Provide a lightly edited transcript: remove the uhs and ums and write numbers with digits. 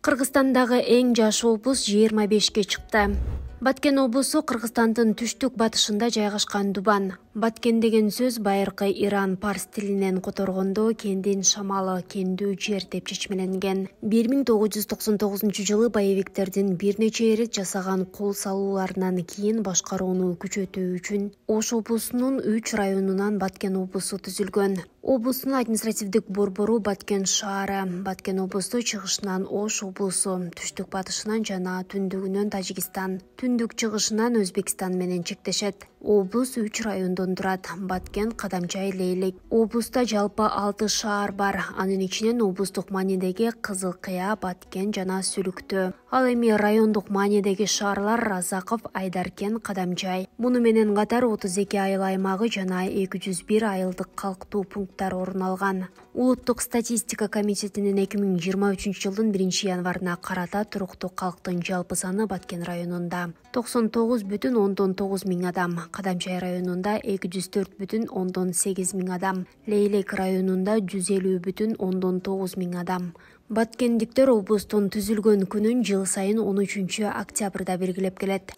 Кыргызстандагы эң жаш облус 25-ке чыкты. Баткен облусу Кыргызстандын түштүк батышында жайгашкан Дубан. Баткен деген сөз байыркы Иран парс тилинен которгондо кендин шамалы кендүү жер деп чечмеленген. 1999-жылы боевиктердин бир нече ирет жасаган кол салууларынан кийин башкарууну күчөтүү үчүн Ош облусунун 3 районунан Баткен облусу түзүлгөн. Облустун административдик борбору Баткен шаары. Баткен облусу чыгышынан Ош облусу, түштүк батышынан жана түндүгүнөн Тажикстан, түндүк чыгышынан Өзбекстан менен чектешет. Облус 3 райондон турат: Баткен, Кадамчай, Лейлек. Облуста жалпы 6 шаар бар. Анын ичинен облустук маанидеги Кызыл Кыя, Баткен жана Сүлүктөө. Ал эми райондук маанидеги шаарлар Разаков, Айдаркен, Кадамчай. Муну менен катар 32 айыл аймагы жана 201 айылдык калктуу пункттар орун алган. Улуттук статистика комитетинин 2023-жылдын 1-январына карата туруктуу калктын жалпы саны Баткен районунда 99,9 миң адам, Кадамчай районунда 204,8 миң адам, Лейлек районунда 150,9 миң адам. Баткендиктер облустун түзүлгөн күнүн жыл сайын 13 октябрда белгилеп келет.